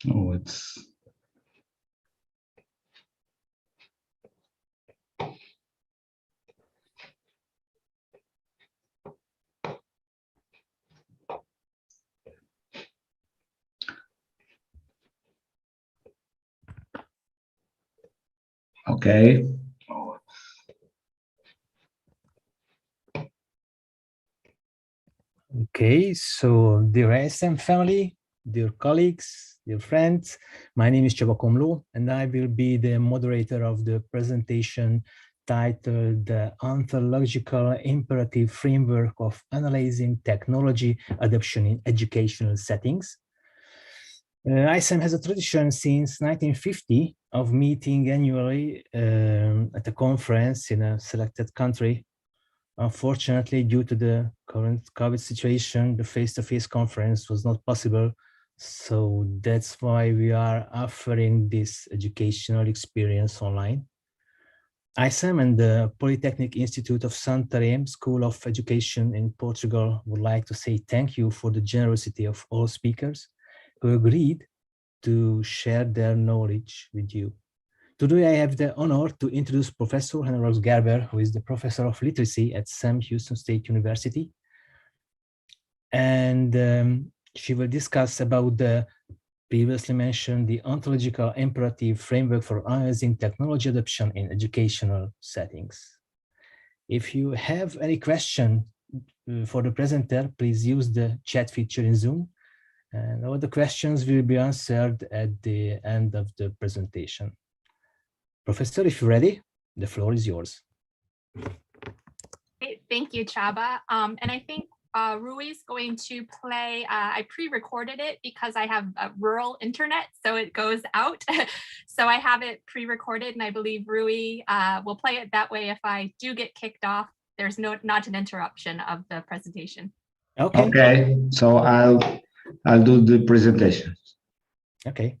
Oh, it's okay. Okay, so dear ICEM family, dear colleagues, dear friends, my name is Csaba Komló, and I will be the moderator of the presentation titled The Ontological Imperative Framework of Analyzing Technology Adoption in Educational Settings. ICEM has a tradition since 1950 of meeting annually at a conference in a selected country. Unfortunately, due to the current COVID situation, the face-to-face conference was not possible. So that's why we are offering this educational experience online. ICEM and the Polytechnic Institute of Santarém School of Education in Portugal would like to say thank you for the generosity of all speakers who agreed to share their knowledge with you. Today, I have the honor to introduce Professor Gerber, who is the Professor of Literacy at Sam Houston State University. And she will discuss about the previously mentioned the Ontological Imperative Framework for Analyzing Technology Adoption in Educational Settings. If you have any question for the presenter, please use the chat feature in Zoom, and all the questions will be answered at the end of the presentation. Professor, if you're ready, the floor is yours. Thank you, Csaba. And I think Rui is going to play, I pre-recorded it because I have a rural internet, so it goes out. So I have it pre-recorded, and I believe Rui will play it that way. If I do get kicked off, there's not an interruption of the presentation. Okay. Okay, so I'll do the presentation. Okay.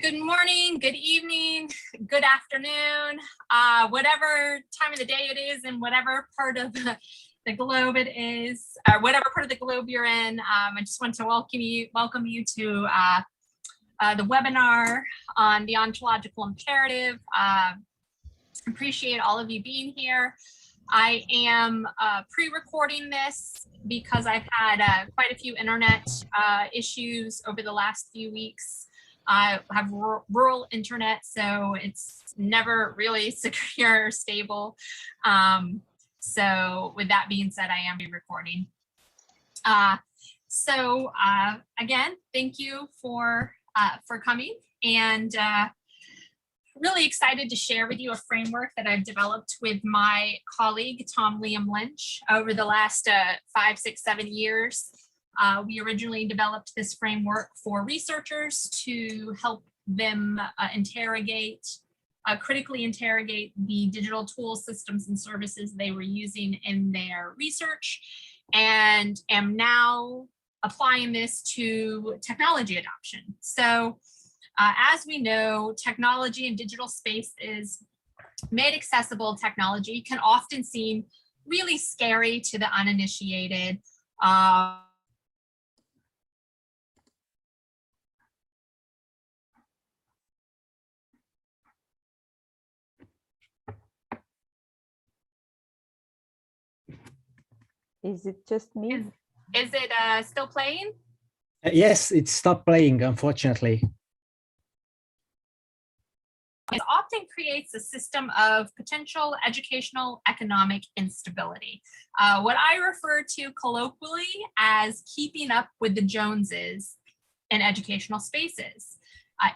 Good morning, good evening, good afternoon, whatever time of the day it is and whatever part of the globe it is, or whatever part of the globe you're in. I just want to welcome you to the webinar on the Ontological Imperative. Appreciate all of you being here. I am pre-recording this because I've had quite a few internet issues over the last few weeks. I have rural internet, so it's never really secure or stable. So with that being said, I am re-recording. Again, thank you for coming, and really excited to share with you a framework that I've developed with my colleague, Tom Liam Lynch, over the last 5, 6, 7 years. We originally developed this framework for researchers to help them critically interrogate the digital tools, systems, and services they were using in their research, and am now applying this to technology adoption. So as we know, technology and digital spaces, made accessible technology, can often seem really scary to the uninitiated. Is it just me? Is it still playing? Yes, it stopped playing, unfortunately. It often creates a system of potential educational economic instability, what I refer to colloquially as keeping up with the Joneses in educational spaces.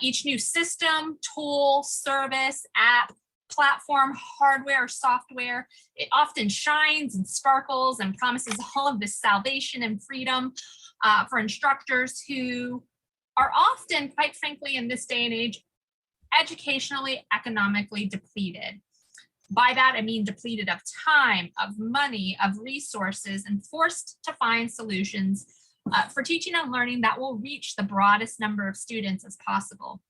Each new system, tool, service, app, platform, hardware, or software, it often shines and sparkles and promises all of this salvation and freedom for instructors who are often, quite frankly, in this day and age, educationally, economically depleted. By that, I mean depleted of time, of money, of resources, and forced to find solutions for teaching and learning that will reach the broadest number of students as possible.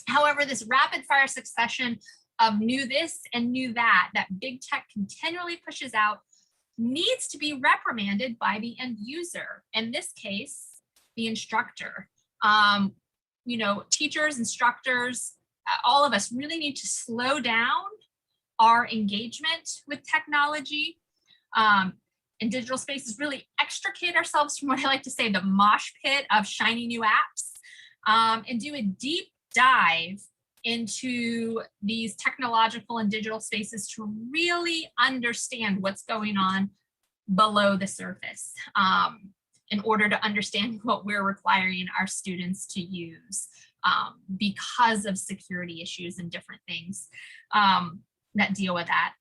However, this rapid fire succession of new this and new that big tech continually pushes out needs to be reprimanded by the end user. In this case, the instructor. You know, teachers, instructors, all of us really need to slow down our engagement with technology in digital spaces, really extricate ourselves from what I like to say, the mosh pit of shiny new apps, and do a deep dive into these technological and digital spaces to really understand what's going on below the surface in order to understand what we're requiring our students to use because of security issues and different things that deal with that.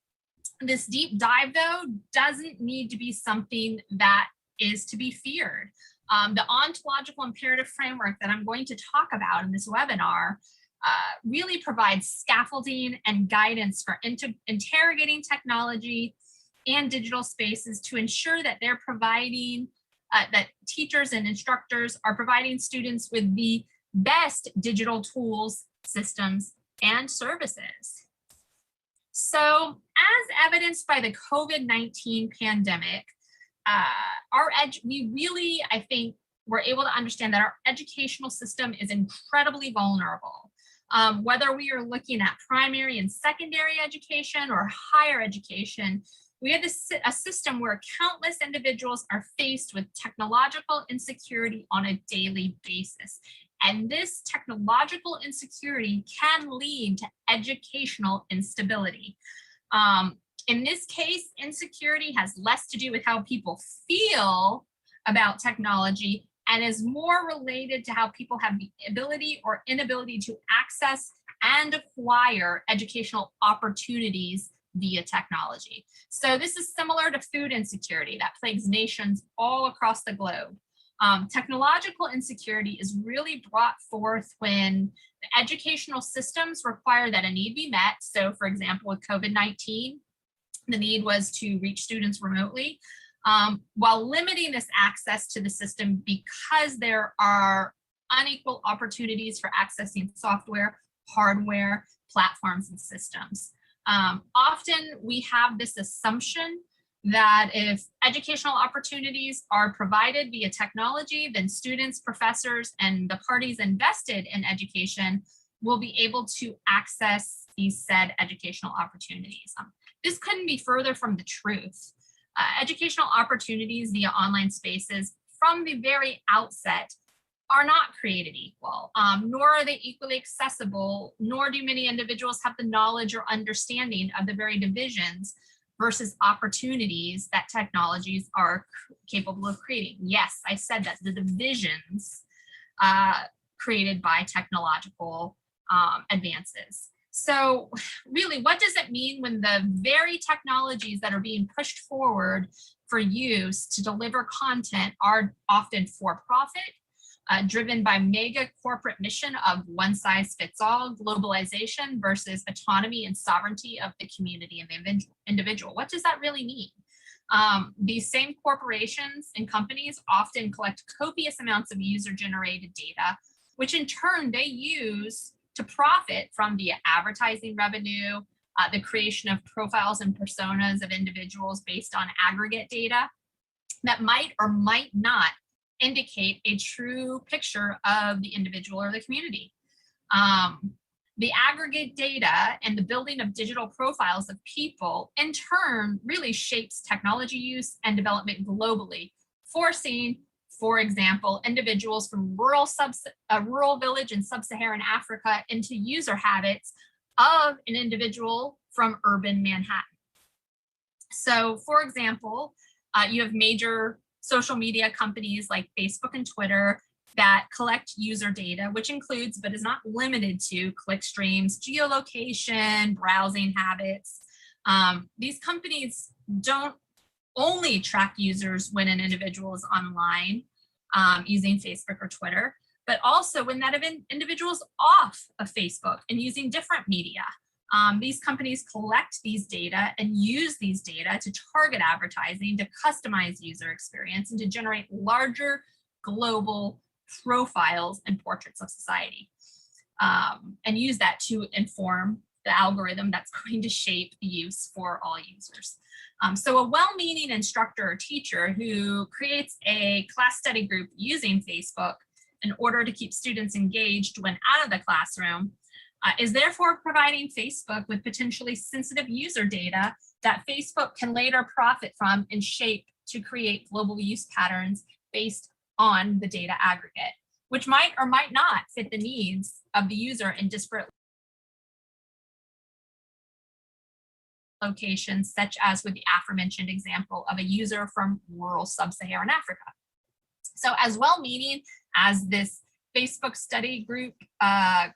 This deep dive, though, doesn't need to be something that is to be feared. The ontological imperative framework that I'm going to talk about in this webinar really provides scaffolding and guidance for interrogating technology and digital spaces to ensure that they're providing, that teachers and instructors are providing students with the best digital tools, systems, and services. So, as evidenced by the COVID-19 pandemic, we really, I think, were able to understand that our educational system is incredibly vulnerable. Whether we are looking at primary and secondary education or higher education, we have a system where countless individuals are faced with technological insecurity on a daily basis. And this technological insecurity can lead to educational instability. In this case, insecurity has less to do with how people feel about technology and is more related to how people have the ability or inability to access and acquire educational opportunities via technology. So this is similar to food insecurity that plagues nations all across the globe. Technological insecurity is really brought forth when the educational systems require that a need be met. So for example, with COVID-19, the need was to reach students remotely, while limiting this access to the system because there are unequal opportunities for accessing software, hardware, platforms, and systems. Often we have this assumption that if educational opportunities are provided via technology, then students, professors, and the parties invested in education will be able to access these said educational opportunities. This couldn't be further from the truth. Educational opportunities via online spaces from the very outset are not created equal, nor are they equally accessible, nor do many individuals have the knowledge or understanding of the very divisions versus opportunities that technologies are capable of creating. Yes, I said that, the divisions created by technological advances. So really, what does it mean when the very technologies that are being pushed forward for use to deliver content are often for profit, driven by mega corporate mission of one size fits all globalization versus autonomy and sovereignty of the community and the individual? What does that really mean? These same corporations and companies often collect copious amounts of user-generated data, which in turn they use to profit from via advertising revenue, the creation of profiles and personas of individuals based on aggregate data that might or might not indicate a true picture of the individual or the community. The aggregate data and the building of digital profiles of people in turn really shapes technology use and development globally, forcing, for example, individuals from rural village in sub-Saharan Africa into user habits of an individual from urban Manhattan. So for example, you have major social media companies like Facebook and Twitter that collect user data, which includes, but is not limited to, click streams, geolocation, browsing habits. These companies don't only track users when an individual is online using Facebook or Twitter, but also when that individual is off of Facebook and using different media. These companies collect these data and use these data to target advertising, to customize user experience, and to generate larger global profiles and portraits of society, and use that to inform the algorithm that's going to shape the use for all users. So a well-meaning instructor or teacher who creates a class study group using Facebook in order to keep students engaged when out of the classroom is therefore providing Facebook with potentially sensitive user data that Facebook can later profit from and shape to create global use patterns based on the data aggregate, which might or might not fit the needs of the user in disparate locations, such as with the aforementioned example of a user from rural sub-Saharan Africa. So as well-meaning as this Facebook study group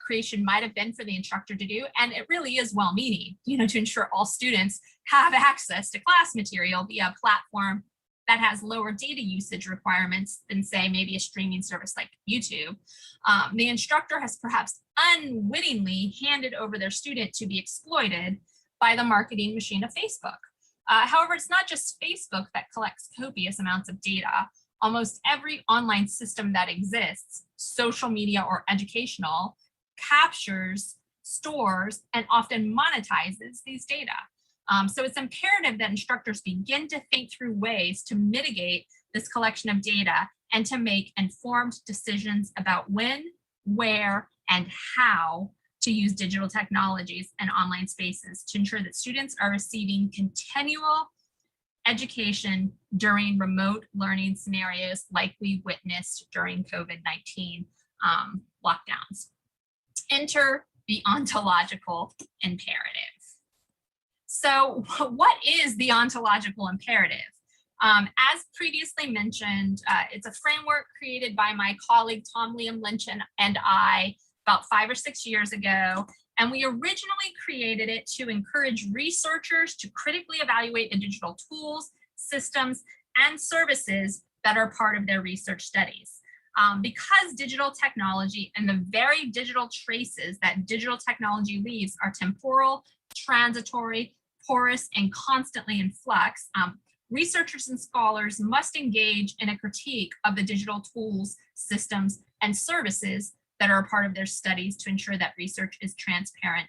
creation might have been for the instructor to do, and it really is well-meaning, to ensure all students have access to class material via a platform that has lower data usage requirements than, say, maybe a streaming service like YouTube. The instructor has perhaps unwittingly handed over their student to be exploited by the marketing machine of Facebook. However, it's not just Facebook that collects copious amounts of data. Almost every online system that exists, social media or educational, captures, stores, and often monetizes these data. So it's imperative that instructors begin to think through ways to mitigate this collection of data and to make informed decisions about when, where, and how to use digital technologies and online spaces to ensure that students are receiving continual education during remote learning scenarios like we witnessed during COVID-19 lockdowns. Enter the ontological imperative. So what is the ontological imperative? As previously mentioned, it's a framework created by my colleague Tom Liam Lynch and I about 5 or 6 years ago. And we originally created it to encourage researchers to critically evaluate the digital tools, systems, and services that are part of their research studies. Because digital technology and the very digital traces that digital technology leaves are temporal, transitory, porous, and constantly in flux, researchers and scholars must engage in a critique of the digital tools, systems, and services that are a part of their studies to ensure that research is transparent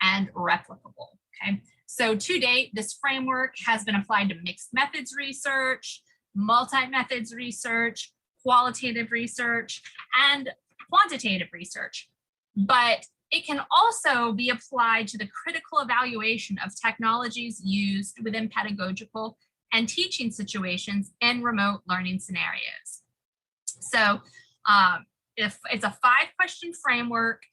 and replicable, okay? So to date, this framework has been applied to mixed methods research, multi-methods research, qualitative research, and quantitative research. But it can also be applied to the critical evaluation of technologies used within pedagogical and teaching situations in remote learning scenarios. So if it's a 5-question framework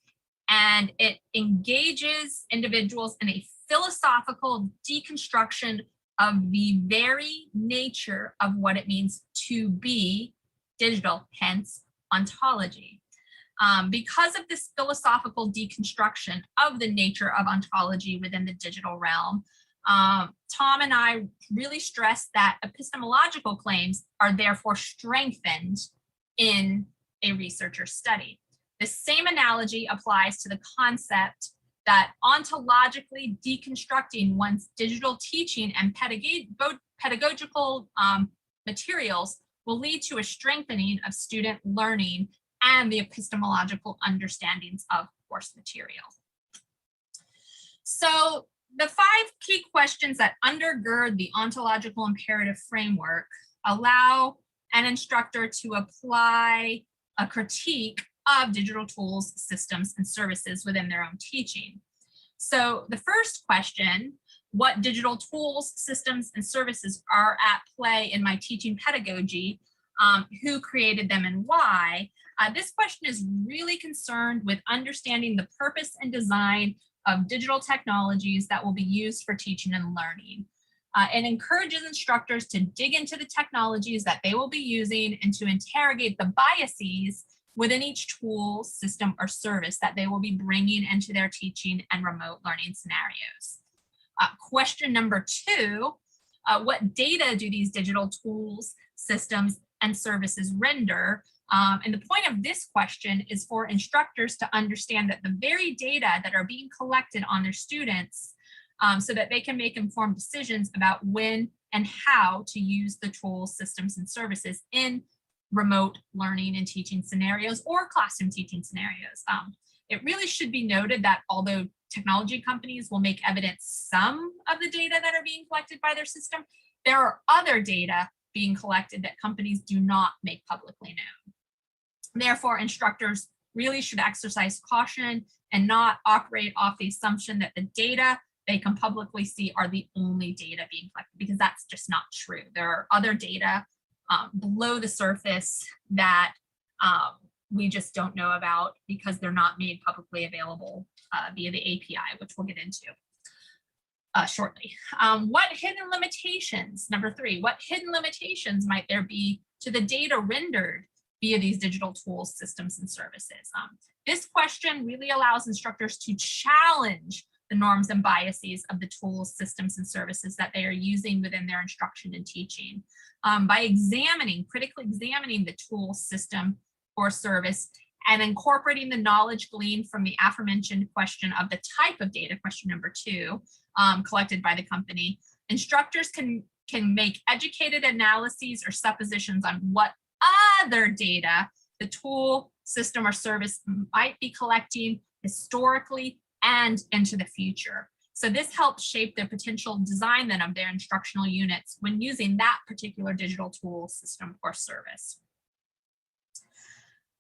and it engages individuals in a philosophical deconstruction of the very nature of what it means to be digital, hence ontology. Because of this philosophical deconstruction of the nature of ontology within the digital realm, Tom and I really stress that epistemological claims are therefore strengthened in a researcher's study. The same analogy applies to the concept that ontologically deconstructing one's digital teaching and pedagogical materials will lead to a strengthening of student learning and the epistemological understandings of course material. So the 5 key questions that undergird the ontological imperative framework allow an instructor to apply a critique of digital tools, systems, and services within their own teaching. So the first question, what digital tools, systems, and services are at play in my teaching pedagogy? Who created them and why? This question is really concerned with understanding the purpose and design of digital technologies that will be used for teaching and learning. It encourages instructors to dig into the technologies that they will be using and to interrogate the biases within each tool, system, or service that they will be bringing into their teaching and remote learning scenarios. Question number 2, what data do these digital tools, systems, and services render? And the point of this question is for instructors to understand that the very data that are being collected on their students so that they can make informed decisions about when and how to use the tools, systems, and services in remote learning and teaching scenarios or classroom teaching scenarios. It really should be noted that although technology companies will make evident some of the data that are being collected by their system, there are other data being collected that companies do not make publicly known. Therefore, instructors really should exercise caution and not operate off the assumption that the data they can publicly see are the only data being collected, because that's just not true. There are other data below the surface that we just don't know about because they're not made publicly available via the API, which we'll get into shortly. What hidden limitations, number 3, what hidden limitations might there be to the data rendered via these digital tools, systems, and services? This question really allows instructors to challenge the norms and biases of the tools, systems, and services that they are using within their instruction and teaching. By critically examining the tool, system, or service, and incorporating the knowledge gleaned from the aforementioned question of the type of data, question number 2, collected by the company, instructors can make educated analyses or suppositions on what other data the tool, system, or service might be collecting historically and into the future. So this helps shape the potential design then of their instructional units when using that particular digital tool, system, or service.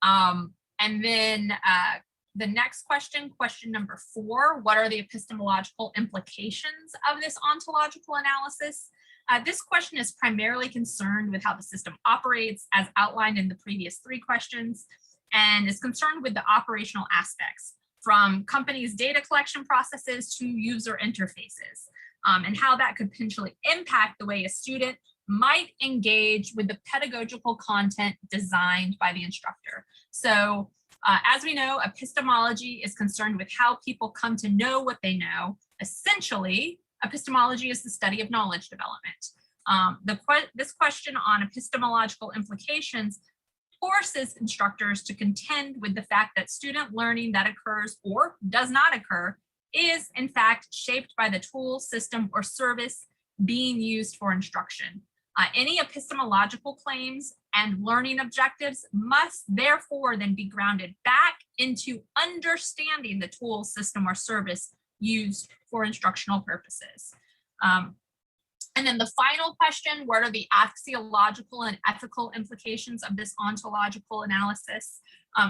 And then the next question, question number 4, what are the epistemological implications of this ontological analysis? This question is primarily concerned with how the system operates, as outlined in the previous 3 questions, and is concerned with the operational aspects, from companies' data collection processes to user interfaces, and how that could potentially impact the way a student might engage with the pedagogical content designed by the instructor. So as we know, epistemology is concerned with how people come to know what they know. Essentially, epistemology is the study of knowledge development. This question on epistemological implications forces instructors to contend with the fact that student learning that occurs or does not occur is in fact shaped by the tool, system, or service being used for instruction. Any epistemological claims and learning objectives must therefore then be grounded back into understanding the tool, system, or service used for instructional purposes. And then the final question, what are the axiological and ethical implications of this ontological analysis?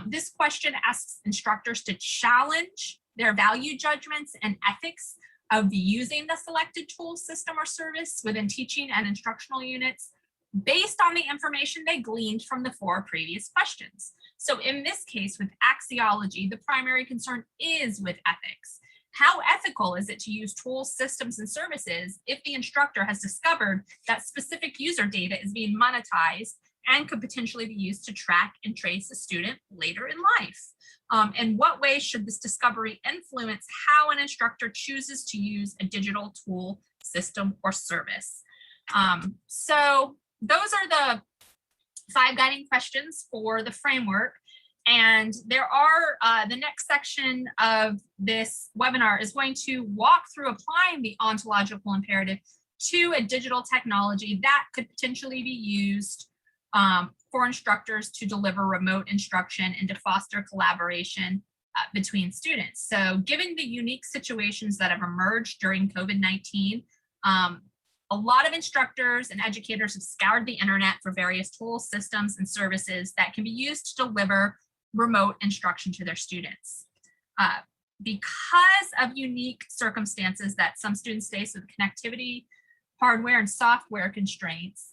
This question asks instructors to challenge their value judgments and ethics of using the selected tool, system, or service within teaching and instructional units based on the information they gleaned from the 4 previous questions. So in this case, with axiology, the primary concern is with ethics. How ethical is it to use tools, systems, and services if the instructor has discovered that specific user data is being monetized and could potentially be used to track and trace a student later in life? In what way should this discovery influence how an instructor chooses to use a digital tool, system, or service? So those are the 5 guiding questions for the framework. And there are, the next section of this webinar is going to walk through applying the ontological imperative to a digital technology that could potentially be used for instructors to deliver remote instruction and to foster collaboration between students. So given the unique situations that have emerged during COVID-19, a lot of instructors and educators have scoured the internet for various tools, systems, and services that can be used to deliver remote instruction to their students. Because of unique circumstances that some students face with connectivity, hardware, and software constraints,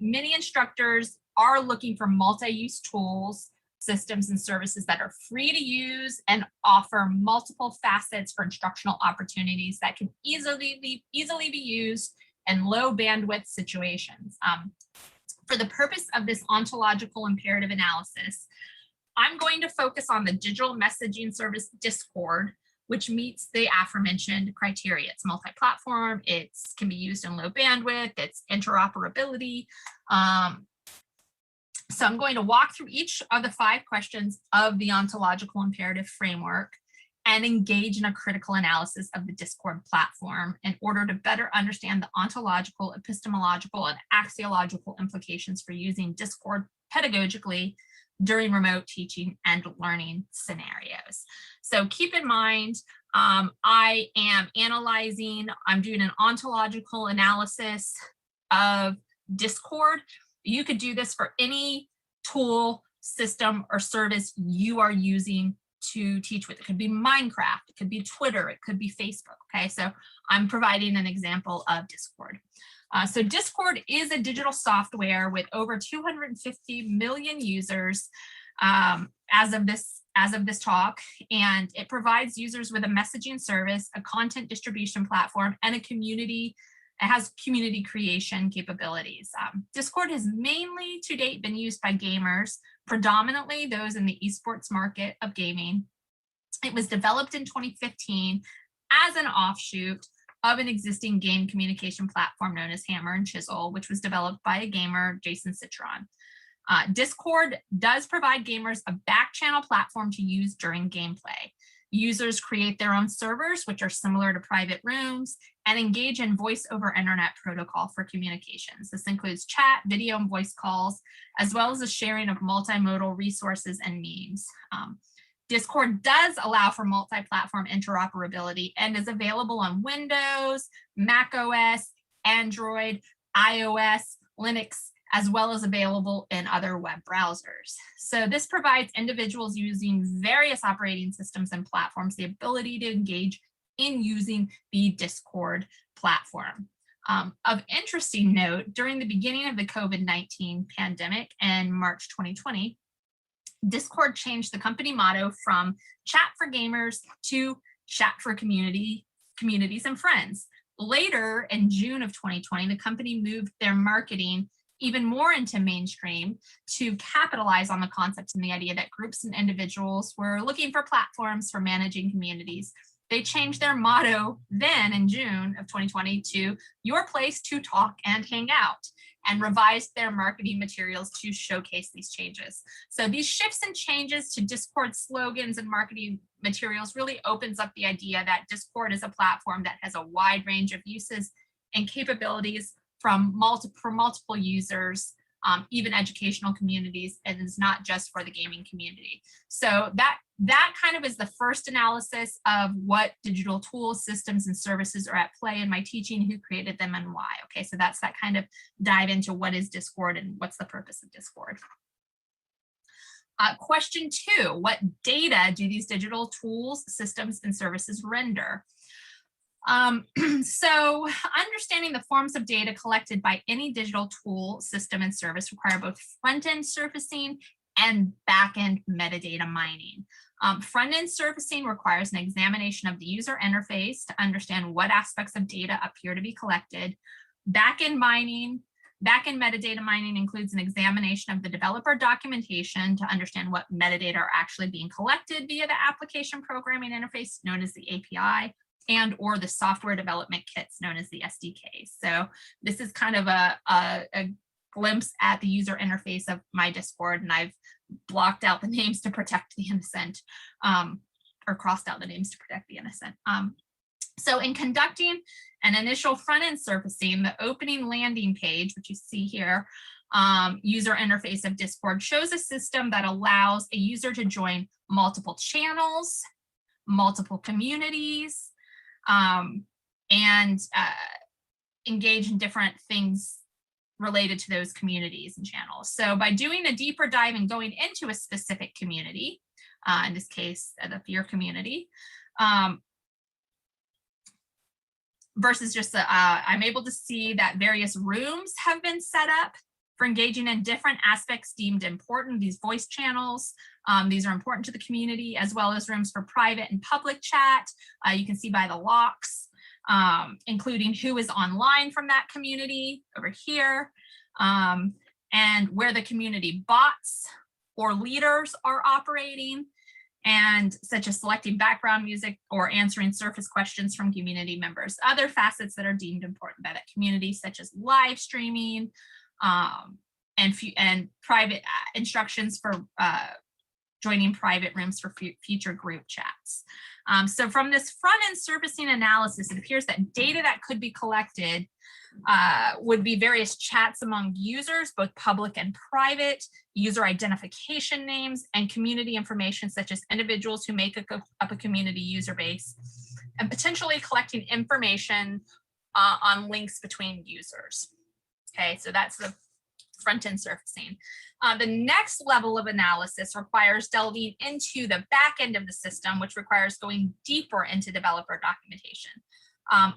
many instructors are looking for multi-use tools, systems, and services that are free to use and offer multiple facets for instructional opportunities that can easily be used in low bandwidth situations. For the purpose of this ontological imperative analysis, I'm going to focus on the digital messaging service Discord, which meets the aforementioned criteria. It's multi-platform, it can be used in low bandwidth, it's interoperability. So I'm going to walk through each of the 5 questions of the ontological imperative framework and engage in a critical analysis of the Discord platform in order to better understand the ontological, epistemological, and axiological implications for using Discord pedagogically during remote teaching and learning scenarios. So keep in mind, I am I'm doing an ontological analysis of Discord. You could do this for any tool, system, or service you are using to teach with. It could be Minecraft, it could be Twitter, it could be Facebook. Okay, so I'm providing an example of Discord. So Discord is a digital software with over 250 million users as of this talk, and it provides users with a messaging service, a content distribution platform, and a community. It has community creation capabilities. Discord has mainly to date been used by gamers, predominantly those in the esports market of gaming. It was developed in 2015 as an offshoot of an existing game communication platform known as Hammer and Chisel, which was developed by a gamer, Jason Citron. Discord does provide gamers a back channel platform to use during gameplay. Users create their own servers, which are similar to private rooms, and engage in voice over internet protocol for communications. This includes chat, video, and voice calls, as well as the sharing of multimodal resources and memes. Discord does allow for multi-platform interoperability and is available on Windows, Mac OS, Android, iOS, Linux, as well as available in other web browsers. So this provides individuals using various operating systems and platforms the ability to engage in using the Discord platform. Of interesting note, during the beginning of the COVID-19 pandemic in March 2020, Discord changed the company motto from chat for gamers to chat for communities and friends. Later in June of 2020, the company moved their marketing even more into mainstream to capitalize on the concepts and the idea that groups and individuals were looking for platforms for managing communities. They changed their motto then in June of 2020 to your place to talk and hang out, and revised their marketing materials to showcase these changes. So these shifts and changes to Discord slogans and marketing materials really opens up the idea that Discord is a platform that has a wide range of uses and capabilities for multiple users, even educational communities, and is not just for the gaming community. So that kind of is the first analysis of what digital tools, systems, and services are at play in my teaching, who created them, and why. Okay, so that's that kind of dive into what is Discord and what's the purpose of Discord. Question 2, what data do these digital tools, systems, and services render? So understanding the forms of data collected by any digital tool, system, and service require both front-end surfacing and back-end metadata mining. Front-end surfacing requires an examination of the user interface to understand what aspects of data appear to be collected. Back-end metadata mining includes an examination of the developer documentation to understand what metadata are actually being collected via the application programming interface known as the API, and or the software development kits known as the SDKs. So this is kind of a glimpse at the user interface of my Discord, and I've blocked out the names to protect the innocent, or crossed out the names to protect the innocent. So in conducting an initial front-end surfacing, the opening landing page, which you see here, user interface of Discord, shows a system that allows a user to join multiple channels, multiple communities, and engage in different things related to those communities and channels. So by doing a deeper dive and going into a specific community, in this case, the fear community, versus just, I'm able to see that various rooms have been set up for engaging in different aspects deemed important. These voice channels, these are important to the community, as well as rooms for private and public chat. You can see by the locks, including who is online from that community over here, and where the community bots or leaders are operating, and such as selecting background music or answering surface questions from community members. Other facets that are deemed important by that community, such as live streaming, and private instructions for joining private rooms for future group chats. So from this front-end surfacing analysis, it appears that data that could be collected would be various chats among users, both public and private, user identification names, and community information such as individuals who make up a community user base, and potentially collecting information on links between users. Okay, so that's the front-end surfacing. The next level of analysis requires delving into the back end of the system, which requires going deeper into developer documentation.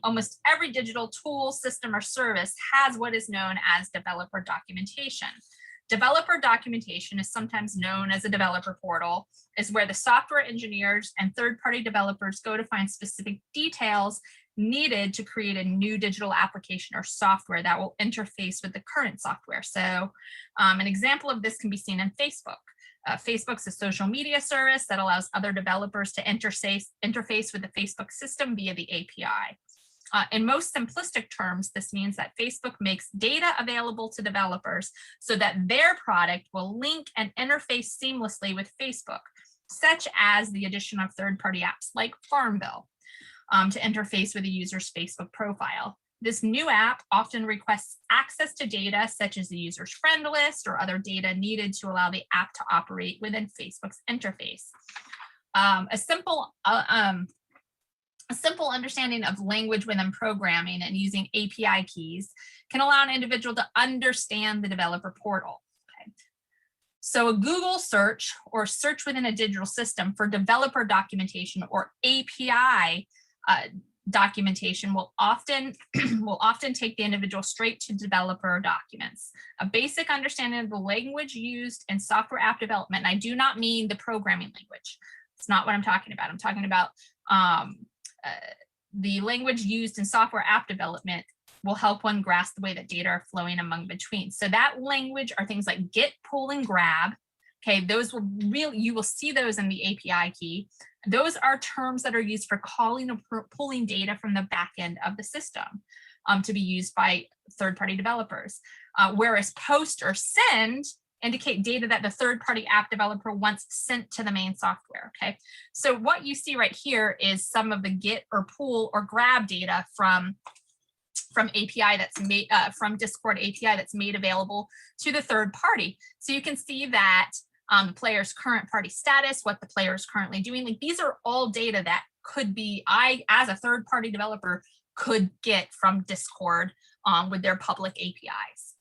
Almost every digital tool, system, or service has what is known as developer documentation. Developer documentation is sometimes known as a developer portal, is where the software engineers and third-party developers go to find specific details needed to create a new digital application or software that will interface with the current software. So an example of this can be seen in Facebook. Facebook's a social media service that allows other developers to interface with the Facebook system via the API. In most simplistic terms, this means that Facebook makes data available to developers so that their product will link and interface seamlessly with Facebook, such as the addition of third-party apps like Farmville to interface with a user's Facebook profile. This new app often requests access to data such as the user's friend list or other data needed to allow the app to operate within Facebook's interface. A simple understanding of language within programming and using API keys can allow an individual to understand the developer portal. Okay. So a Google search or search within a digital system for developer documentation or API documentation will often take the individual straight to developer documents. A basic understanding of the language used in software app development, and I do not mean the programming language. It's not what I'm talking about. I'm talking about the language used in software app development will help one grasp the way that data are flowing among between. So that language are things like get, pull, and grab. Okay, those will you will see those in the API key. Those are terms that are used for calling or pulling data from the back end of the system to be used by third-party developers. Whereas post or send indicate data that the third-party app developer wants sent to the main software, okay? So what you see right here is some of the get or pull or grab data from API that's made, from Discord API that's made available to the third party. So you can see that the player's current party status, what the player is currently doing. Like these are all data that could be, I as a third party developer could get from Discord with their public APIs.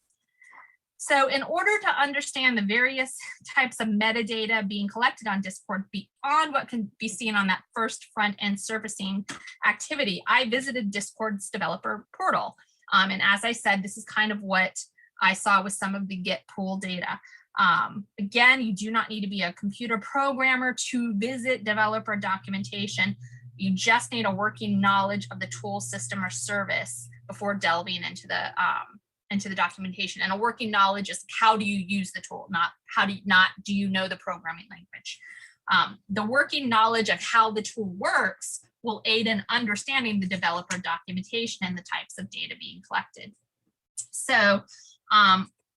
So in order to understand the various types of metadata being collected on Discord beyond what can be seen on that first front end surfacing activity, I visited Discord's developer portal. And as I said, this is kind of what I saw with some of the get pull data. Again, you do not need to be a computer programmer to visit developer documentation. You just need a working knowledge of the tool, system, or service before delving into the documentation. And a working knowledge is how do you use the tool, not do you know the programming language. The working knowledge of how the tool works will aid in understanding the developer documentation and the types of data being collected. So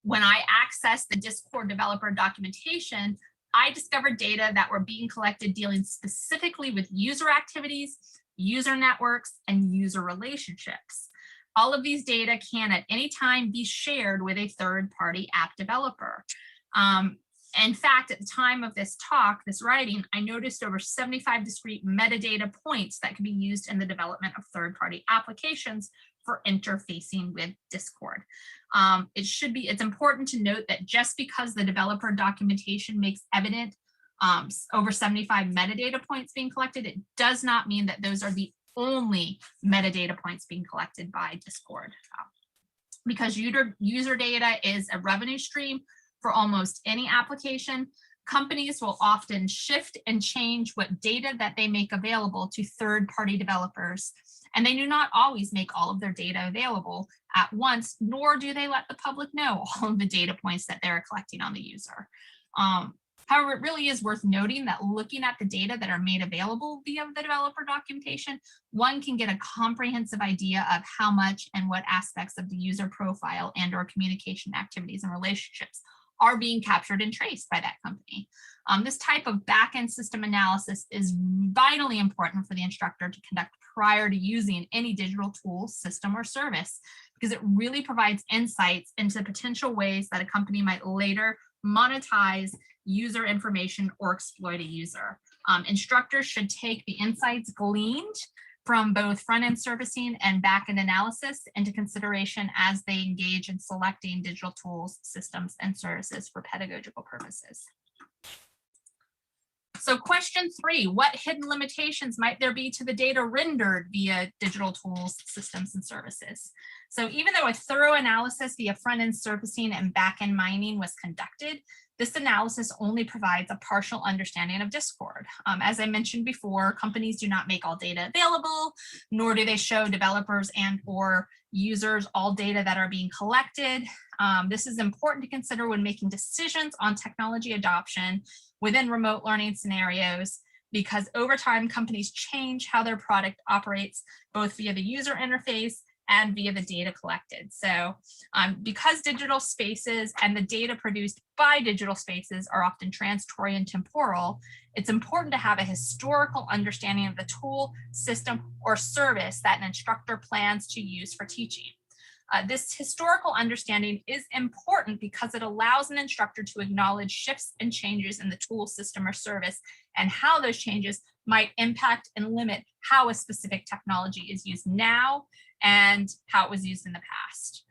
when I accessed the Discord developer documentation, I discovered data that were being collected dealing specifically with user activities, user networks, and user relationships. All of these data can at any time be shared with a third-party app developer. In fact, at the time of this talk, this writing, I noticed over 75 discrete metadata points that can be used in the development of third-party applications for interfacing with Discord. It's important to note that just because the developer documentation makes evident over 75 metadata points being collected, it does not mean that those are the only metadata points being collected by Discord. Because user data is a revenue stream for almost any application, companies will often shift and change what data that they make available to third-party developers. And they do not always make all of their data available at once, nor do they let the public know all of the data points that they're collecting on the user. However, it really is worth noting that looking at the data that are made available via the developer documentation, one can get a comprehensive idea of how much and what aspects of the user profile and or communication activities and relationships are being captured and traced by that company. This type of back-end system analysis is vitally important for the instructor to conduct prior to using any digital tool, system, or service, because it really provides insights into potential ways that a company might later monetize user information or exploit a user. Instructors should take the insights gleaned from both front-end servicing and back-end analysis into consideration as they engage in selecting digital tools, systems, and services for pedagogical purposes. So question 3, what hidden limitations might there be to the data rendered via digital tools, systems, and services? So even though a thorough analysis via front-end servicing and back-end mining was conducted, this analysis only provides a partial understanding of Discord. As I mentioned before, companies do not make all data available, nor do they show developers and or users all data that are being collected. This is important to consider when making decisions on technology adoption within remote learning scenarios, because over time, companies change how their product operates, both via the user interface and via the data collected. So because digital spaces and the data produced by digital spaces are often transitory and temporal, it's important to have a historical understanding of the tool, system, or service that an instructor plans to use for teaching. This historical understanding is important because it allows an instructor to acknowledge shifts and changes in the tool, system, or service, and how those changes might impact and limit how a specific technology is used now and how it was used in the past.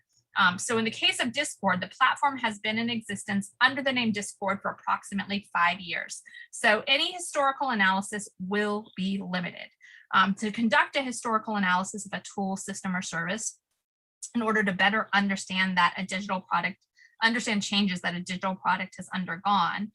So in the case of Discord, the platform has been in existence under the name Discord for approximately 5 years. So any historical analysis will be limited. To conduct a historical analysis of a tool, system, or service, in order to better understand that a digital product, understand changes that a digital product has undergone,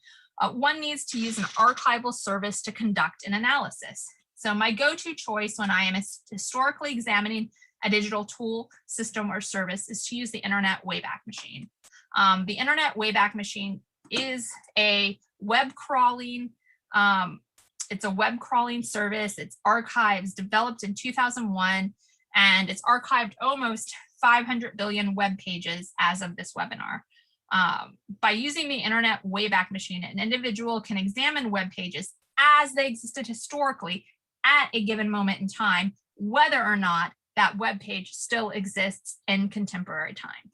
one needs to use an archival service to conduct an analysis. So my go-to choice when I am historically examining a digital tool, system, or service is to use the Internet Wayback Machine. The Internet Wayback Machine is a web crawling, it's a web crawling service. It's archives developed in 2001, and it's archived almost 500 billion web pages as of this webinar. By using the Internet Wayback Machine, an individual can examine web pages as they existed historically at a given moment in time, whether or not that web page still exists in contemporary time.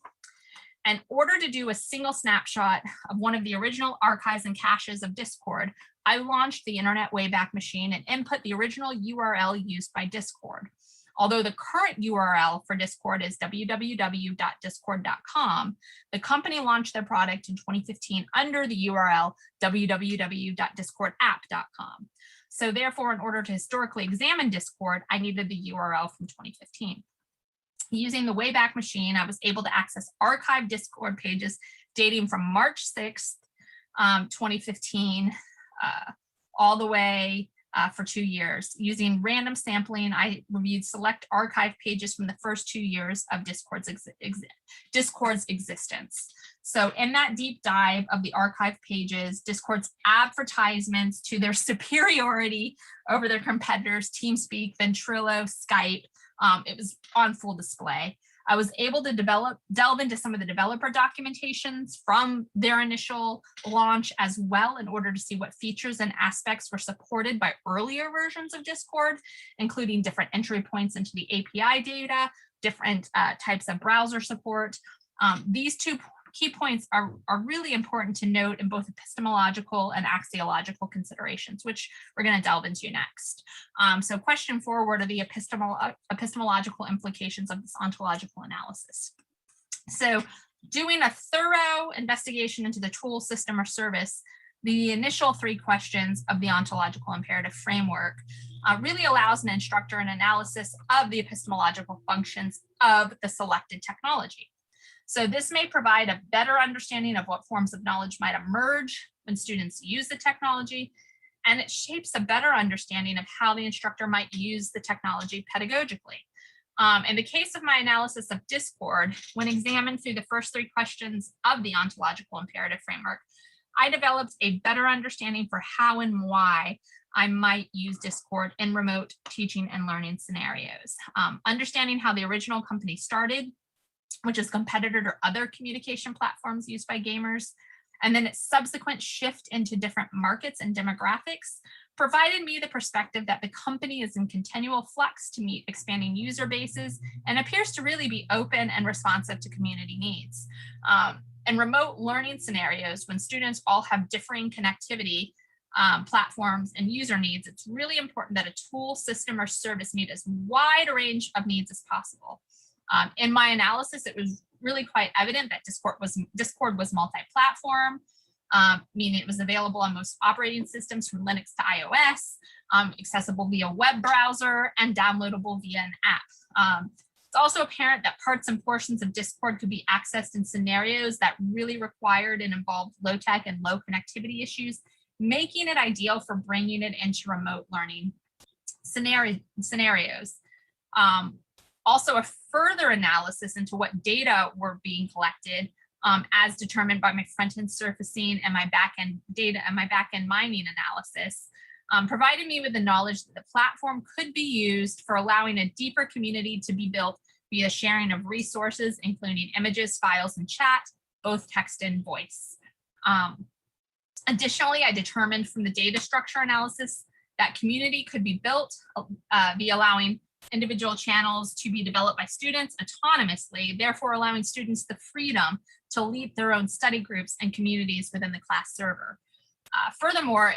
In order to do a single snapshot of one of the original archives and caches of Discord, I launched the Internet Wayback Machine and input the original URL used by Discord. Although the current URL for Discord is www.discord.com, the company launched their product in 2015 under the URL www.discordapp.com. So therefore, in order to historically examine Discord, I needed the URL from 2015. Using the Wayback Machine, I was able to access archived Discord pages dating from March 6th, 2015, all the way for 2 years. Using random sampling, I reviewed select archive pages from the first 2 years of Discord's existence. So in that deep dive of the archive pages, Discord's advertisements to their superiority over their competitors, TeamSpeak, Ventrilo, Skype, it was on full display. I was able to delve into some of the developer documentations from their initial launch as well, in order to see what features and aspects were supported by earlier versions of Discord, including different entry points into the API data, different types of browser support. These two key points are really important to note in both epistemological and axiological considerations, which we're going to delve into next. So question 4, what are the epistemological implications of this ontological analysis? So doing a thorough investigation into the tool, system, or service, the initial 3 questions of the ontological imperative framework really allows an instructor an analysis of the epistemological functions of the selected technology. So this may provide a better understanding of what forms of knowledge might emerge when students use the technology, and it shapes a better understanding of how the instructor might use the technology pedagogically. In the case of my analysis of Discord, when examined through the first 3 questions of the ontological imperative framework, I developed a better understanding for how and why I might use Discord in remote teaching and learning scenarios. Understanding how the original company started, which is competitor to other communication platforms used by gamers, and then its subsequent shift into different markets and demographics provided me the perspective that the company is in continual flux to meet expanding user bases and appears to really be open and responsive to community needs. In remote learning scenarios, when students all have differing connectivity platforms and user needs, it's really important that a tool, system, or service meet as wide a range of needs as possible. In my analysis, it was really quite evident that Discord was multi-platform, meaning it was available on most operating systems from Linux to iOS, accessible via web browser, and downloadable via an app. It's also apparent that parts and portions of Discord could be accessed in scenarios that really required and involved low-tech and low connectivity issues, making it ideal for bringing it into remote learning scenarios. Also, a further analysis into what data were being collected as determined by my front-end surfacing and my back-end data and my back-end mining analysis provided me with the knowledge that the platform could be used for allowing a deeper community to be built via sharing of resources, including images, files, and chat, both text and voice. Additionally, I determined from the data structure analysis that community could be built via allowing individual channels to be developed by students autonomously, therefore allowing students the freedom to lead their own study groups and communities within the class server. Furthermore,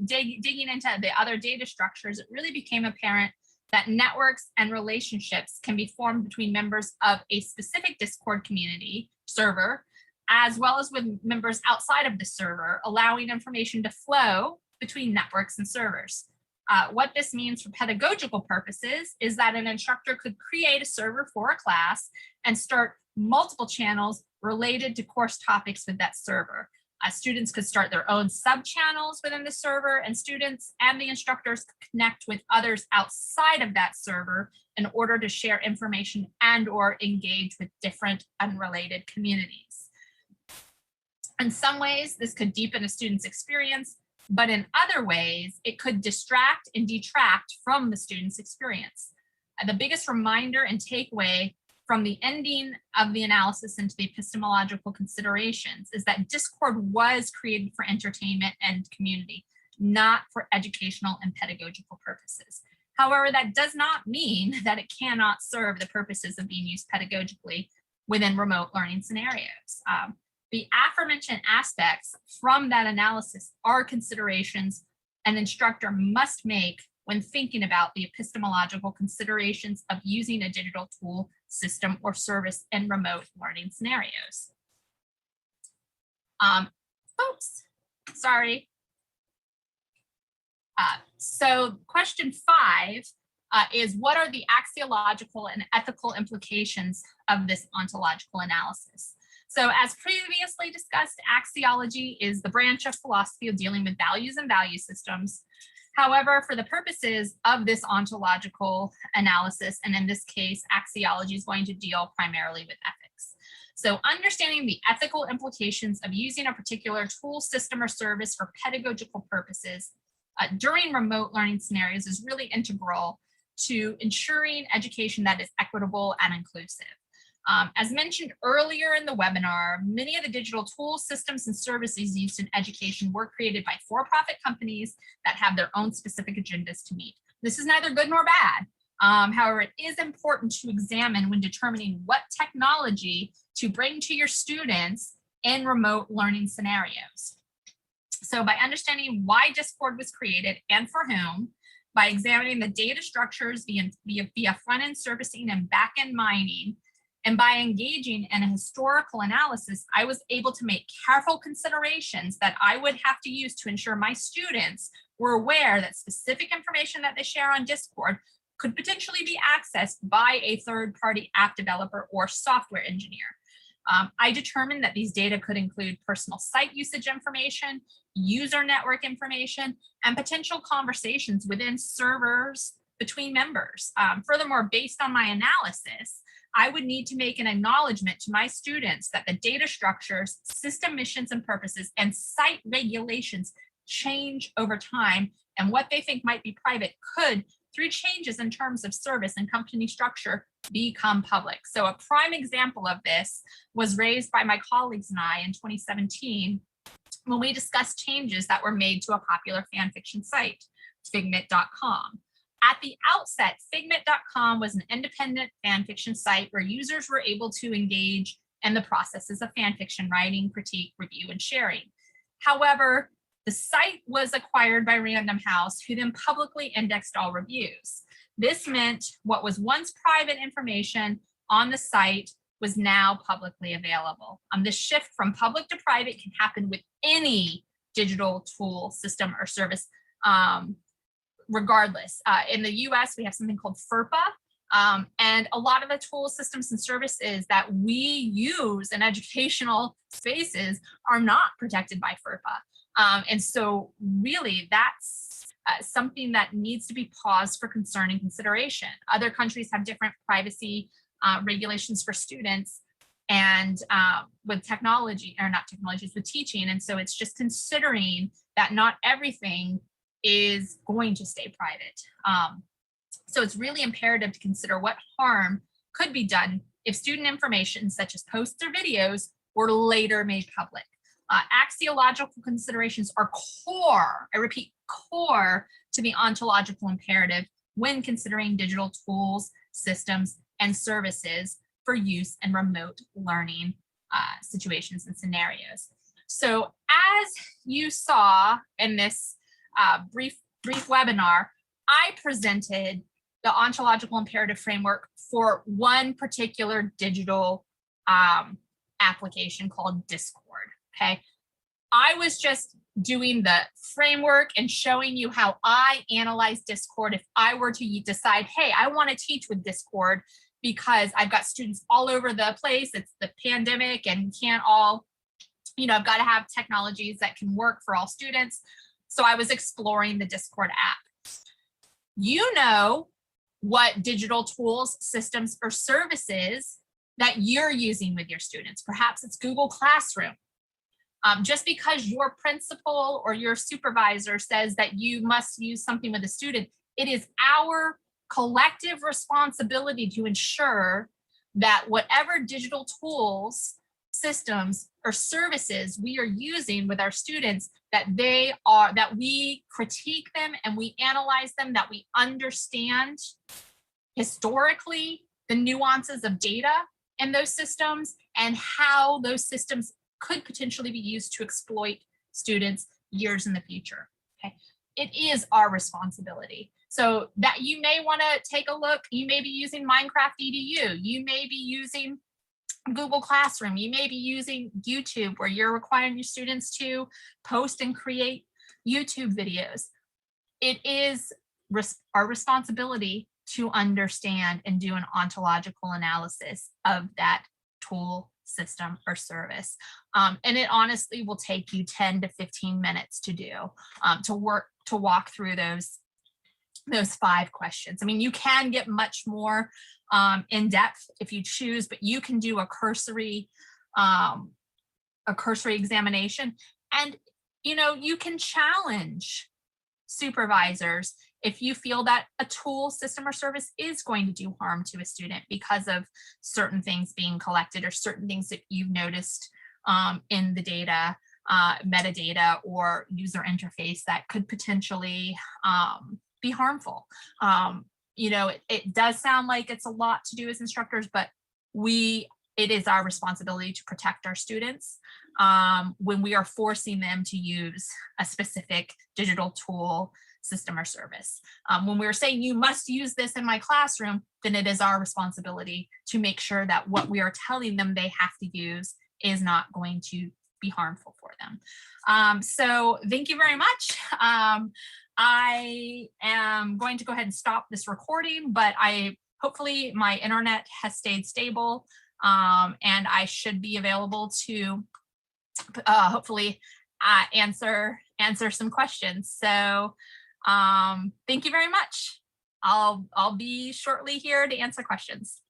digging into the other data structures, it really became apparent that networks and relationships can be formed between members of a specific Discord community server, as well as with members outside of the server, allowing information to flow between networks and servers. What this means for pedagogical purposes is that an instructor could create a server for a class and start multiple channels related to course topics with that server. Students could start their own sub-channels within the server, and students and the instructors could connect with others outside of that server in order to share information and or engage with different unrelated communities. In some ways, this could deepen a student's experience, but in other ways, it could distract and detract from the student's experience. The biggest reminder and takeaway from the ending of the analysis into the epistemological considerations is that Discord was created for entertainment and community, not for educational and pedagogical purposes. However, that does not mean that it cannot serve the purposes of being used pedagogically within remote learning scenarios. The aforementioned aspects from that analysis are considerations an instructor must make when thinking about the epistemological considerations of using a digital tool, system, or service in remote learning scenarios. Oops, sorry. So question 5 is, what are the axiological and ethical implications of this ontological analysis? So as previously discussed, axiology is the branch of philosophy of dealing with values and value systems. However, for the purposes of this ontological analysis, and in this case, axiology is going to deal primarily with ethics. So understanding the ethical implications of using a particular tool, system, or service for pedagogical purposes during remote learning scenarios is really integral to ensuring education that is equitable and inclusive. As mentioned earlier in the webinar, many of the digital tools, systems, and services used in education were created by for-profit companies that have their own specific agendas to meet. This is neither good nor bad. However, it is important to examine when determining what technology to bring to your students in remote learning scenarios. So by understanding why Discord was created and for whom, by examining the data structures via front-end servicing and back-end mining, and by engaging in a historical analysis, I was able to make careful considerations that I would have to use to ensure my students were aware that specific information that they share on Discord could potentially be accessed by a third-party app developer or software engineer. I determined that these data could include personal site usage information, user network information, and potential conversations within servers between members. Furthermore, based on my analysis, I would need to make an acknowledgement to my students that the data structures, system missions and purposes, and site regulations change over time, and what they think might be private could, through changes in terms of service and company structure, become public. So a prime example of this was raised by my colleagues and I in 2017 when we discussed changes that were made to a popular fan fiction site, figment.com. At the outset, figment.com was an independent fan fiction site where users were able to engage in the processes of fan fiction writing, critique, review, and sharing. However, the site was acquired by Random House, who then publicly indexed all reviews. This meant what was once private information on the site was now publicly available. This shift from public to private can happen with any digital tool, system, or service, regardless. In the US, we have something called FERPA, and a lot of the tools, systems, and services that we use in educational spaces are not protected by FERPA. And so really that's something that needs to be paused for concern and consideration. Other countries have different privacy regulations for students and with technology, or not technologies, with teaching. And so it's just considering that not everything is going to stay private. So it's really imperative to consider what harm could be done if student information, such as posts or videos, were later made public. Axiological considerations are core, I repeat, core to the ontological imperative when considering digital tools, systems, and services for use in remote learning situations and scenarios. So as you saw in this brief webinar, I presented the ontological imperative framework for one particular digital application called Discord, okay? I was just doing the framework and showing you how I analyze Discord if I were to decide, hey, I want to teach with Discord because I've got students all over the place. It's the pandemic and can't all, I've got to have technologies that can work for all students. So I was exploring the Discord app. You know what digital tools, systems, or services that you're using with your students. Perhaps it's Google Classroom. Just because your principal or your supervisor says that you must use something with a student, it is our collective responsibility to ensure that whatever digital tools, systems, or services we are using with our students, that we critique them and we analyze them, that we understand historically the nuances of data in those systems and how those systems could potentially be used to exploit students years in the future. Okay, it is our responsibility. So that you may want to take a look. You may be using Minecraft EDU. You may be using Google Classroom. You may be using YouTube, where you're requiring your students to post and create YouTube videos. It is our responsibility to understand and do an ontological analysis of that tool, system, or service. And it honestly will take you 10 to 15 minutes to do, to walk through those 5 questions. I mean, you can get much more in depth if you choose, but you can do a cursory examination. And, you can challenge supervisors if you feel that a tool, system, or service is going to do harm to a student because of certain things being collected or certain things that you've noticed in the data, metadata, or user interface that could potentially be harmful. It does sound like it's a lot to do as instructors, but it is our responsibility to protect our students when we are forcing them to use a specific digital tool, system, or service. When we're saying you must use this in my classroom, then it is our responsibility to make sure that what we are telling them they have to use is not going to be harmful for them. So thank you very much. I am going to go ahead and stop this recording, but hopefully my internet has stayed stable, and I should be available to hopefully answer some questions. So thank you very much. I'll be shortly here to answer questions.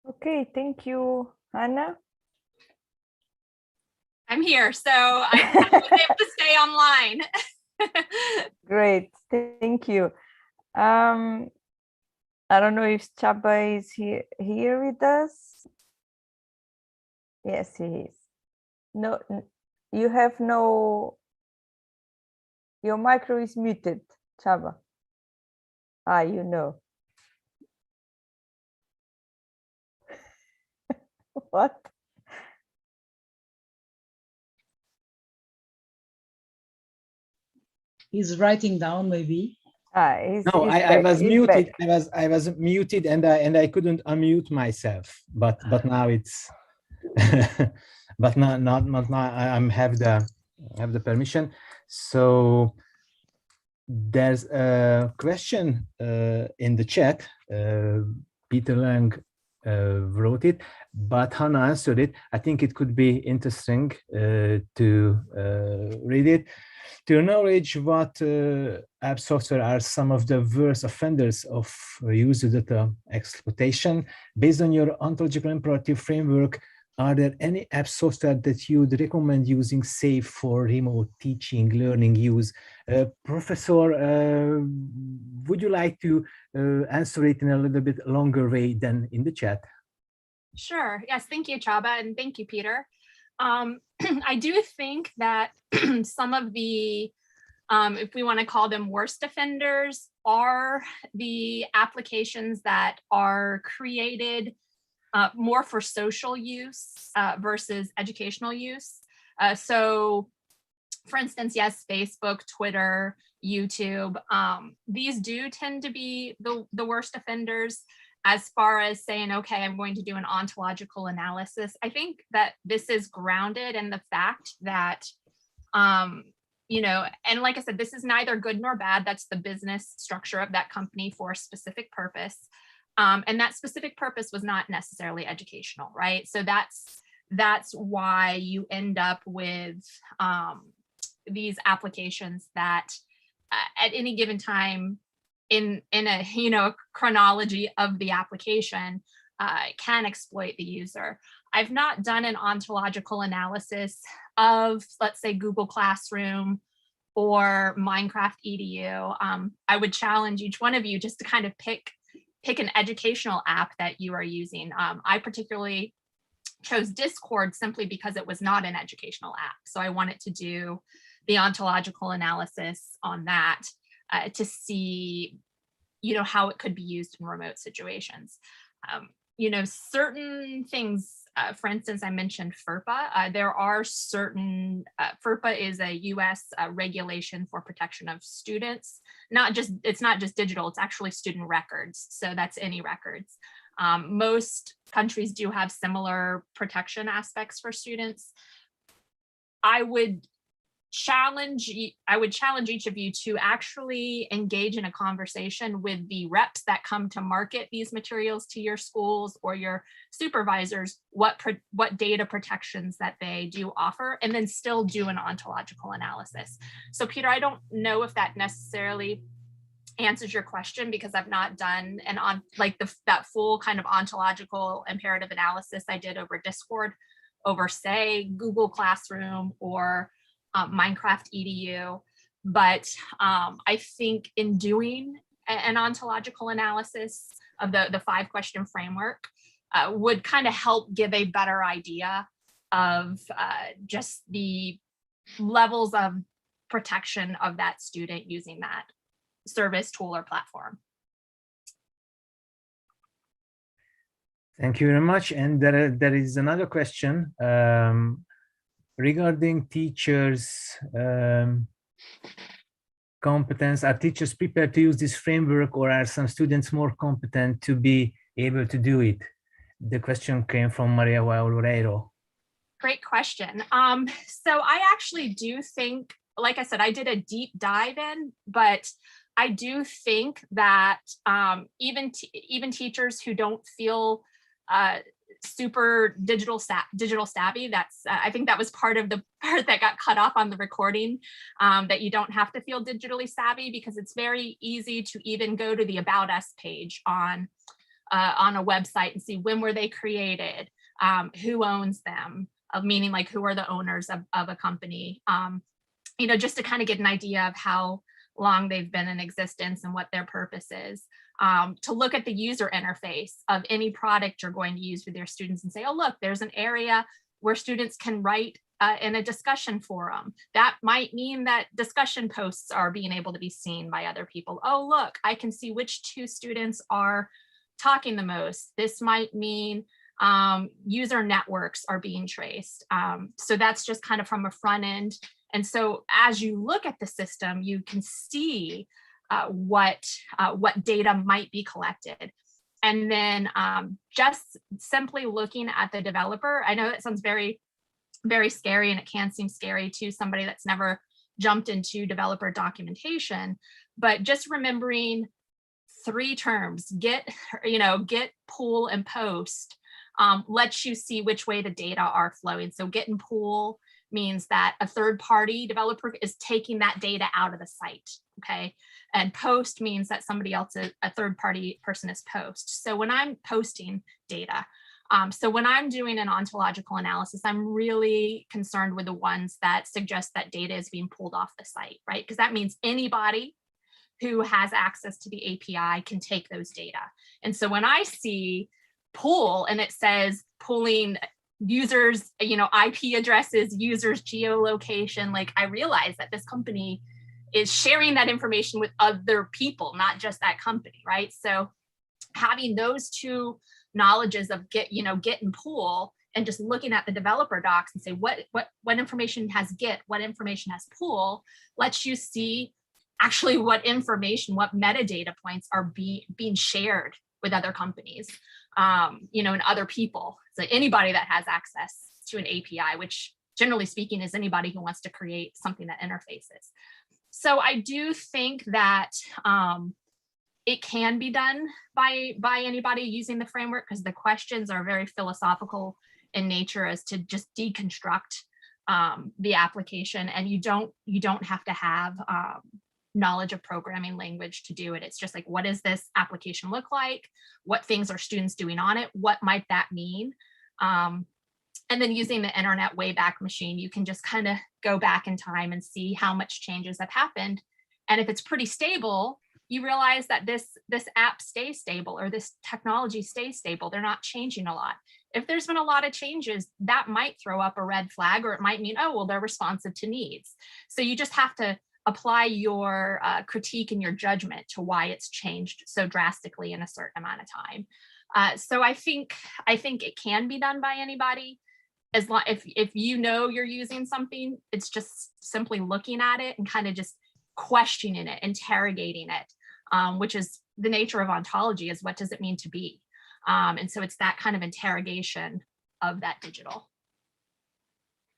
Okay, thank you, Anna. I'm here, so I was able to stay online. Great, thank you. I don't know if Csaba is here with us. Yes, he is. No, you have no, your micro is muted, Csaba. Ah, you know. What? He's writing down, maybe. Ah, No, he's I back, was he's muted. back. I was muted, and I couldn't unmute myself. But now it's. But not now. I'm have the permission. So there's a question in the chat. Peter Lang wrote it, but Hannah answered it. I think it could be interesting to read it. To your knowledge, what app software are some of the worst offenders of user data exploitation? Based on your ontological imperative framework, are there any app software that you'd recommend using safe for remote teaching, learning use? Professor, would you like to answer it in a little bit longer way than in the chat? Sure. Yes. Thank you, Csaba, and thank you, Peter. I do think that some of the, if we want to call them worst offenders, are the applications that are created more for social use versus educational use. So, for instance, yes, Facebook, Twitter, YouTube, these do tend to be the worst offenders. As far as saying, okay, I'm going to do an ontological analysis, I think that this is grounded in the fact that, you know, and like I said, this is neither good nor bad. That's the business structure of that company for a specific purpose. And that specific purpose was not necessarily educational, right? So that's why you end up with these applications that at any given time, in a, you know, chronology of the application can exploit the user. I've not done an ontological analysis of, let's say, Google Classroom or Minecraft EDU. I would challenge each one of you just to kind of pick an educational app that you are using. I particularly chose Discord simply because it was not an educational app. So I wanted to do the ontological analysis on that. To see, you know, how it could be used in remote situations. You know, certain things, for instance, I mentioned FERPA. There are certain, FERPA is a US regulation for protection of students. It's not just digital, it's actually student records. So that's any records. Most countries do have similar protection aspects for students. I would challenge each of you to actually engage in a conversation with the reps that come to market these materials to your schools or your supervisors, what data protections that they do offer, and then still do an ontological analysis. So Peter, I don't know if that necessarily answers your question because I've not done that full kind of ontological imperative analysis I did over Discord, over say Google Classroom or Minecraft EDU, but I think in doing an ontological analysis of the 5-question framework would kind of help give a better idea of just the levels of protection of that student using that service, tool, or platform. Thank you very much. And there is another question. Regarding teachers' competence, are teachers prepared to use this framework, or are some students more competent to be able to do it? The question came from Maria Valreiro. Great question. So I actually do think, like I said, I did a deep dive in, but I do think that even teachers who don't feel super digital savvy, that's I think that was part of the part that got cut off on the recording, that you don't have to feel digitally savvy, because it's very easy to even go to the About Us page on a website and see when were they created, who owns them, meaning like who are the owners of a company, you know, just to kind of get an idea of how long they've been in existence and what their purpose is. To look at the user interface of any product you're going to use with your students and say, oh, look, there's an area where students can write in a discussion forum. That might mean that discussion posts are being able to be seen by other people. Oh, look, I can see which 2 students are talking the most. This might mean user networks are being traced. So that's just kind of from a front end. And so as you look at the system, you can see what data might be collected. And then just simply looking at the developer, I know that sounds very, very scary, and it can seem scary to somebody that's never jumped into developer documentation, but just remembering 3 terms, get, pull, and post, lets you see which way the data are flowing. So get and pull means that a third-party developer is taking that data out of the site, okay? And post means that somebody else, a third-party person, is post. So when I'm posting data, so when I'm doing an ontological analysis, I'm really concerned with the ones that suggest that data is being pulled off the site, right? Because that means anybody who has access to the API can take those data. And so when I see pull and it says pulling users, IP addresses, users geolocation, like I realize that this company is sharing that information with other people, not just that company, right? So having those 2 knowledges of get and pull, and just looking at the developer docs and say what information has get, what information has pull, lets you see actually what information, what metadata points are being shared with other companies, and other people. So anybody that has access to an API, which generally speaking is anybody who wants to create something that interfaces. So I do think that it can be done by anybody using the framework, because the questions are very philosophical in nature as to just deconstruct the application, and you don't have to have knowledge of programming language to do it. It's just like, what does this application look like? What things are students doing on it? What might that mean? And then using the internet Wayback Machine, you can just kind of go back in time and see how much changes have happened. And if it's pretty stable, you realize that this app stays stable, or this technology stays stable. They're not changing a lot. If there's been a lot of changes, that might throw up a red flag, or it might mean, oh, well, they're responsive to needs. So you just have to apply your critique and your judgment to why it's changed so drastically in a certain amount of time. So I think it can be done by anybody, as long if you're using something. It's just simply looking at it and kind of just questioning it, interrogating it, which is the nature of ontology, is what does it mean to be? And so it's that kind of interrogation of that digital.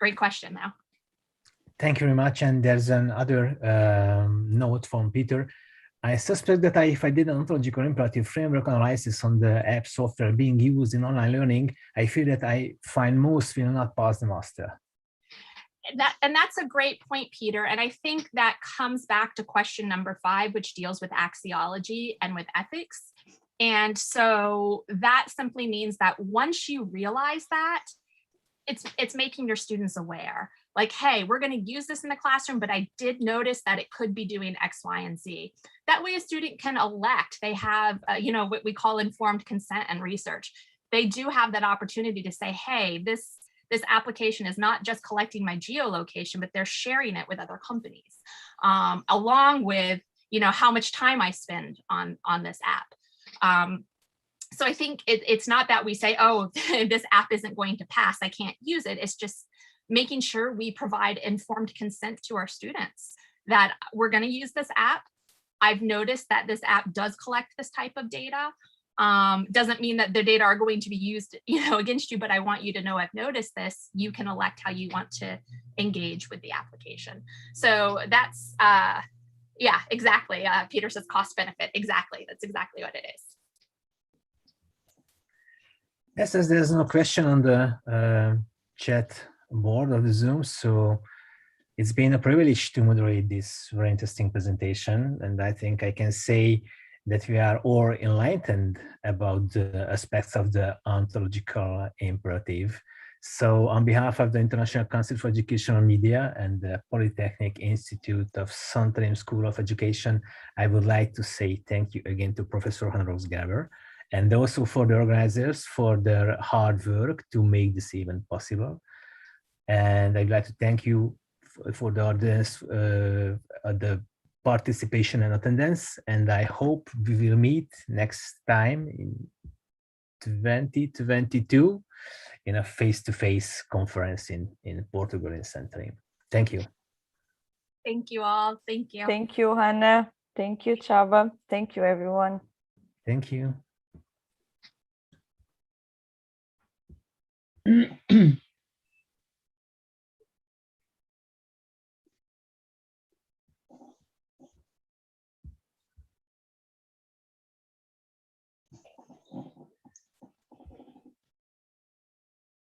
Great question, though. Thank you very much. And there's another note from Peter. I suspect that if I did an ontological imperative framework analysis on the app software being used in online learning, I feel that I find most will not pass the master. And that's a great point, Peter. And I think that comes back to question number 5, which deals with axiology and with ethics. And so that simply means that once you realize that, it's making your students aware. Like, hey, we're going to use this in the classroom, but I did notice that it could be doing X, Y, and Z. That way a student can elect. They have, what we call informed consent and research. They do have that opportunity to say, hey, this application is not just collecting my geolocation, but they're sharing it with other companies, along with, how much time I spend on this app. So I think it's not that we say, oh, this app isn't going to pass, I can't use it. It's just making sure we provide informed consent to our students that we're going to use this app. I've noticed that this app does collect this type of data. Doesn't mean that the data are going to be used, against you, but I want you to know I've noticed this. You can elect how you want to engage with the application. So that's, yeah, exactly. Peter says cost benefit. Exactly. That's exactly what it is. Yes, as there's no question on the chat board of the Zoom, so it's been a privilege to moderate this very interesting presentation, and I think I can say that we are all enlightened about the aspects of the ontological imperative. So on behalf of the International Council for Educational Media and the Polytechnic Institute of Santarém School of Education, I would like to say thank you again to Professor Hans Gerber, and also for the organizers for their hard work to make this event possible. And I'd like to thank you for the audience, the participation and attendance, and I hope we will meet next time in 2022 in a face-to-face conference in Portugal, in Santarém. Thank you. Thank you all. Thank you. Thank you, Hannah. Thank you, Csaba. Thank you, everyone. Thank you.